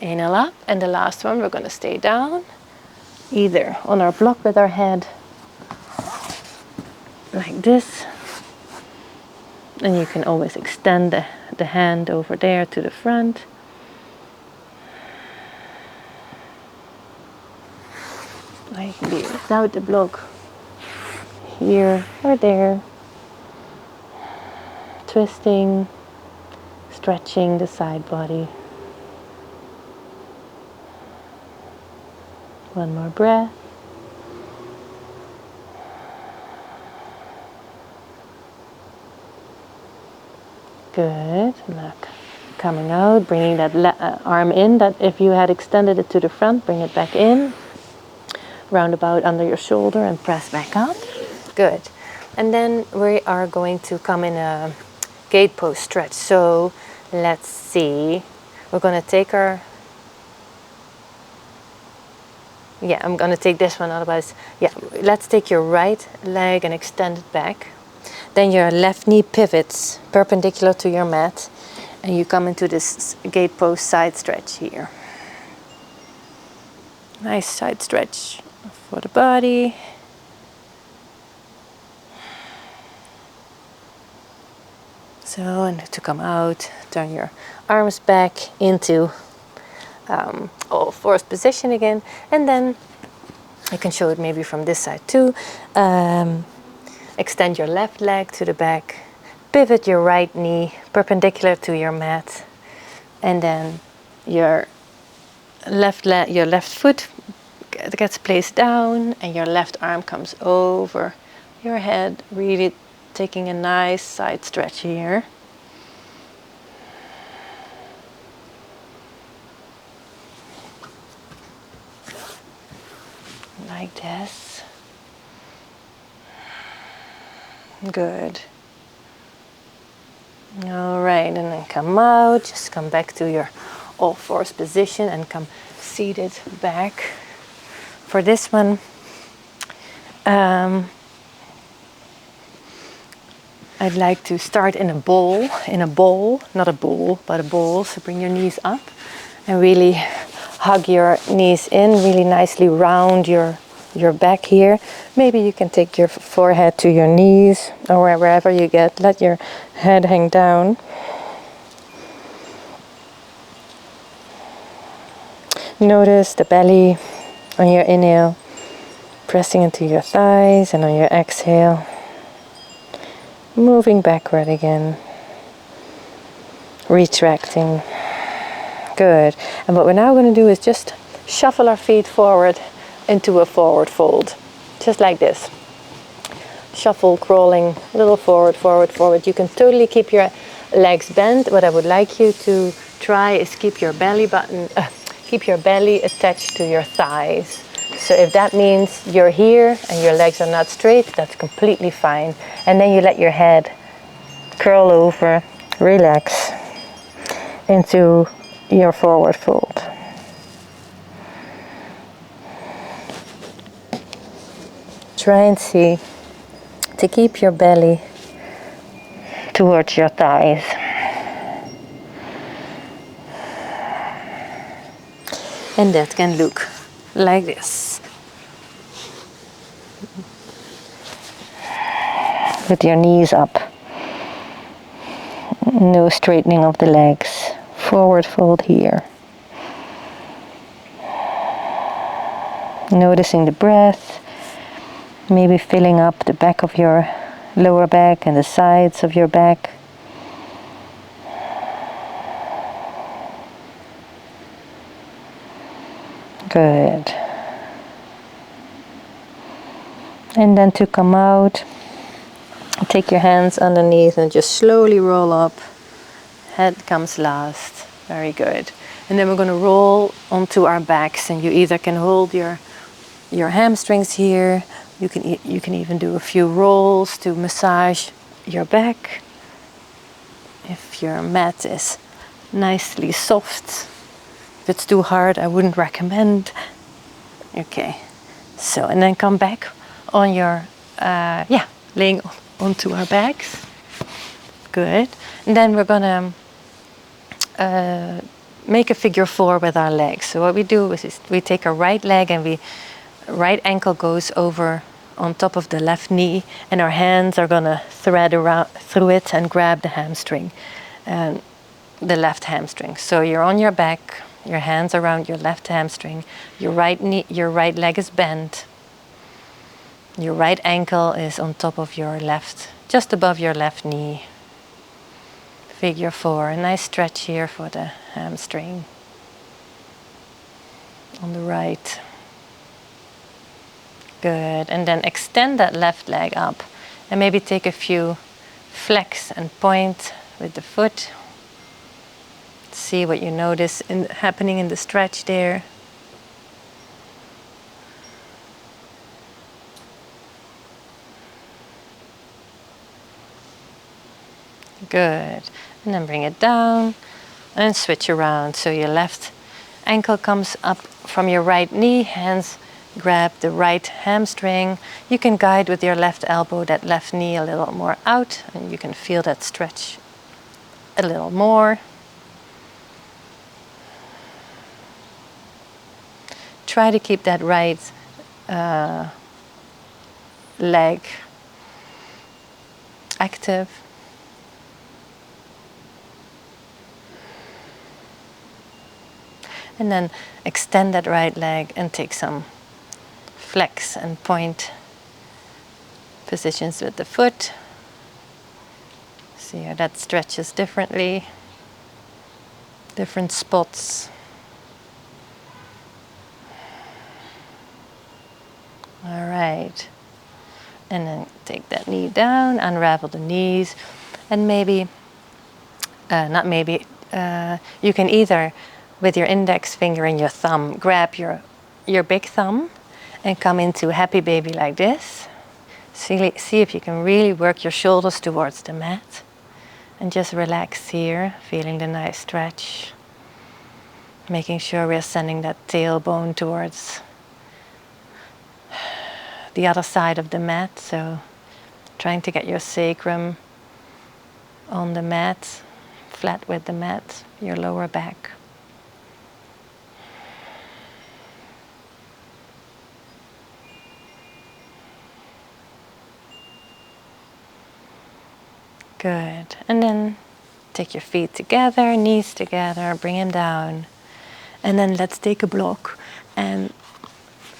B: Inhale up, and the last one, we're going to stay down, either on our block with our head, like this, and you can always extend the hand over there to the front. Like without the block, here or there, twisting, stretching the side body. One more breath. Good. Look, coming out, bringing that arm in, that if you had extended it to the front, bring it back in. Roundabout under your shoulder and press back up. Good. And then we are going to come in a gate pose stretch. So let's see. We're going to take our... Yeah, I'm going to take this one, otherwise... Yeah, let's take your right leg and extend it back. Then your left knee pivots perpendicular to your mat. And you come into this gate pose side stretch here. Nice side stretch for the body. So, and to come out, turn your arms back into all fours position again. And then I can show it maybe from this side too. Extend your left leg to the back. Pivot your right knee perpendicular to your mat. And then your left foot gets placed down and your left arm comes over your head, really taking a nice side stretch here. Like this. Good. All right, and then come out, just come back to your all fours position and come seated back. For this one, I'd like to start in a bowl, not a bowl, but a bowl. So bring your knees up and really hug your knees in, really nicely round your back here. Maybe you can take your forehead to your knees or wherever you get. Let your head hang down. Notice the belly on your inhale, pressing into your thighs, and on your exhale, moving backward again, retracting. Good. And what we're now going to do is just shuffle our feet forward into a forward fold, just like this. Shuffle, crawling, a little forward, forward, forward. You can totally keep your legs bent. What I would like you to try is keep your belly attached to your thighs. So if that means you're here and your legs are not straight, that's completely fine. And then you let your head curl over, relax into your forward fold. Try and see to keep your belly towards your thighs. And that can look like this. With your knees up. No straightening of the legs. Forward fold here. Noticing the breath. Maybe filling up the back of your lower back and the sides of your back. Good. And then to come out, take your hands underneath and just slowly roll up. Head comes last. Very good. And then we're going to roll onto our backs, and you either can hold your hamstrings here. You can even do a few rolls to massage your back. If your mat is nicely soft, if it's too hard, I wouldn't recommend. Okay, so and then come back on your laying onto our backs. Good. And then we're gonna make a figure 4 with our legs. So what we do is we take our right leg and right ankle goes over on top of the left knee, and our hands are gonna thread around through it and grab the hamstring, and the left hamstring. So you're on your back, your hands around your left hamstring, your right leg is bent, your right ankle is on top of your left, just above your left knee. Figure 4, a nice stretch here for the hamstring on the right. Good, and then extend that left leg up and maybe take a few flex and point with the foot. See what you notice happening in the stretch there. Good, and then bring it down and switch around. So your left ankle comes up from your right knee, hands grab the right hamstring. You can guide with your left elbow that left knee a little more out, and you can feel that stretch a little more. Try to keep that right leg active. And then extend that right leg and take some flex and point positions with the foot. See how that stretches differently, different spots. All right. And then take that knee down, unravel the knees, and maybe, you can either, with your index finger and your thumb, grab your big thumb and come into happy baby like this. See if you can really work your shoulders towards the mat. And just relax here, feeling the nice stretch. Making sure we're sending that tailbone towards the other side of the mat. So trying to get your sacrum on the mat, flat with the mat, your lower back. Good. And then take your feet together, knees together, bring them down. And then let's take a block and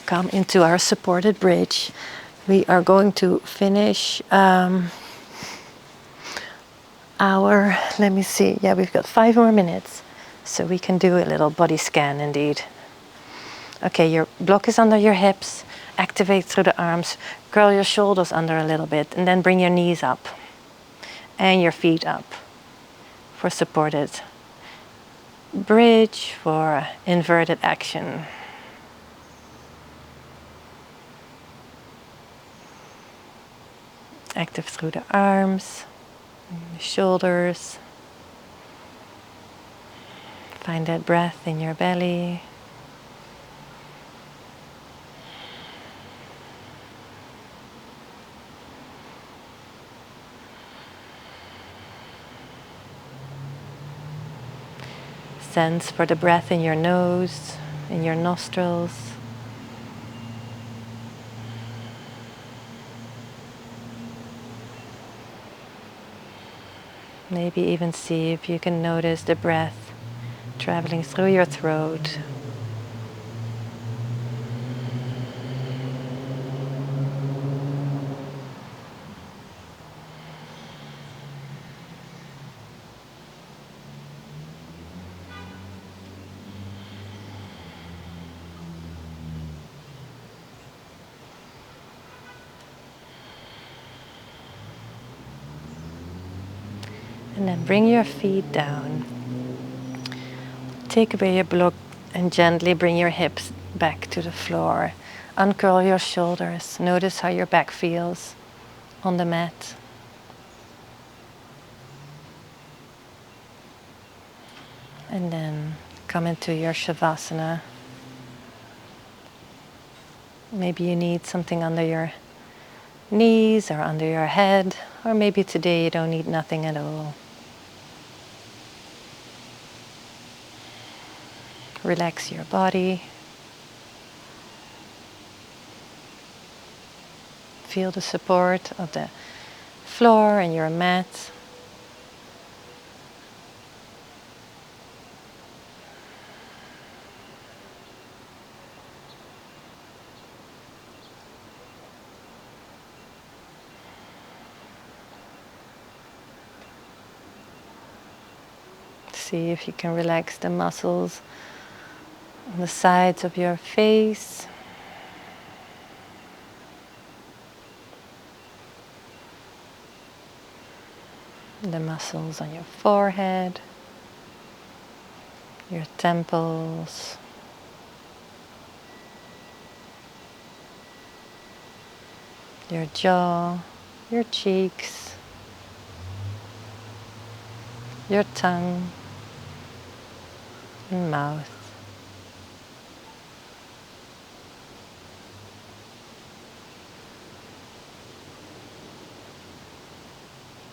B: come into our supported bridge. We are going to finish let me see, we've got 5 more minutes. So we can do a little body scan indeed. Okay, your block is under your hips. Activate through the arms. Curl your shoulders under a little bit, and then bring your knees up. And your feet up for supported bridge, for inverted action. Active through the arms, the shoulders. Find that breath in your belly. Sense for the breath in your nose, in your nostrils. Maybe even see if you can notice the breath traveling through your throat. And then bring your feet down. Take away your block and gently bring your hips back to the floor. Uncurl your shoulders. Notice how your back feels on the mat. And then come into your Shavasana. Maybe you need something under your knees or under your head, or maybe today you don't need nothing at all. Relax your body. Feel the support of the floor and your mat. See if you can relax the muscles on the sides of your face. The muscles on your forehead, your temples, your jaw, your cheeks, your tongue and mouth.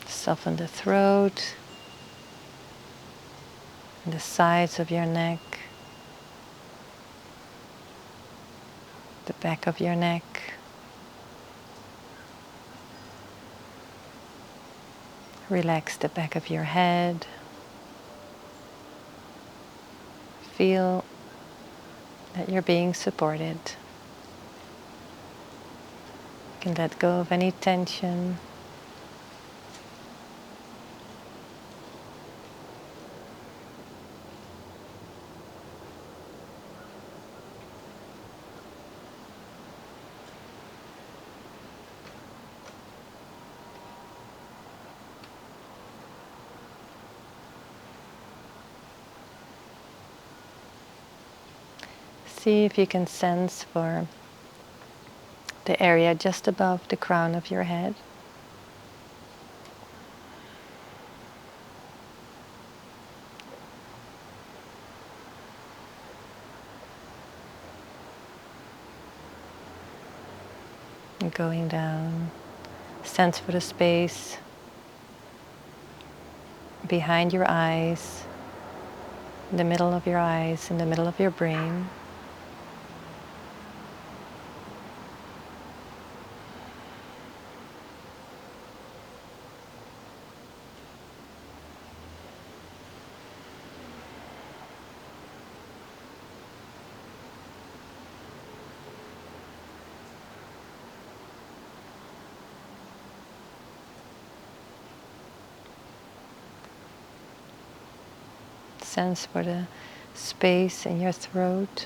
B: Soften the throat and the sides of your neck, the back of your neck. Relax the back of your head. Feel that you're being supported. You can let go of any tension. See if you can sense for the area just above the crown of your head. And going down, sense for the space behind your eyes, in the middle of your eyes, in the middle of your brain. Sense for the space in your throat.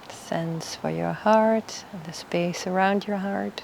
B: Sense for your heart and the space around your heart.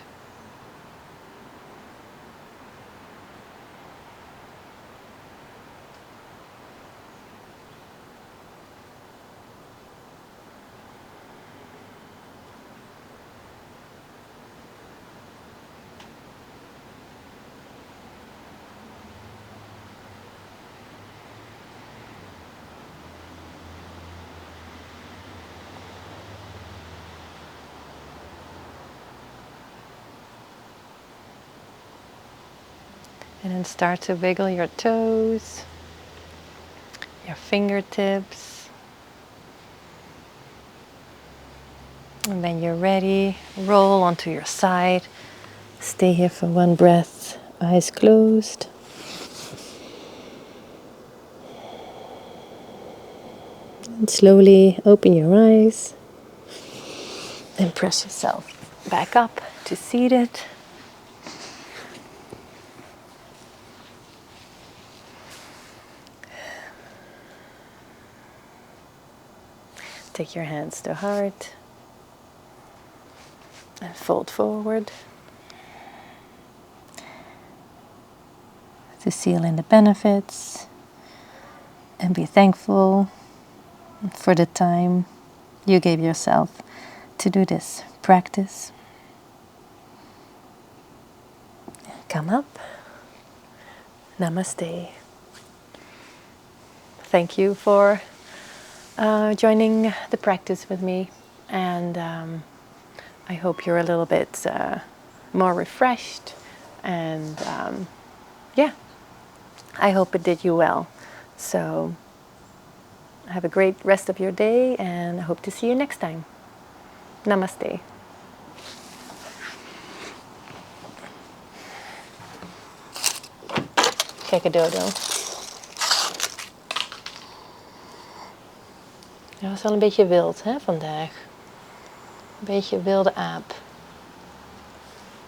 B: And then start to wiggle your toes, your fingertips. And when you're ready, roll onto your side. Stay here for one breath, eyes closed. And slowly open your eyes. And press yourself back up to seated. Take your hands to heart and fold forward to seal in the benefits and be thankful for the time you gave yourself to do this practice. Come up. Namaste. Thank you for joining the practice with me, and I hope you're a little bit more refreshed, and yeah, I hope it did you well. So have a great rest of your day, and I hope to see you next time. Namaste. Kijk een dodo. Hij was wel een beetje wild, hè, vandaag. Een beetje wilde aap.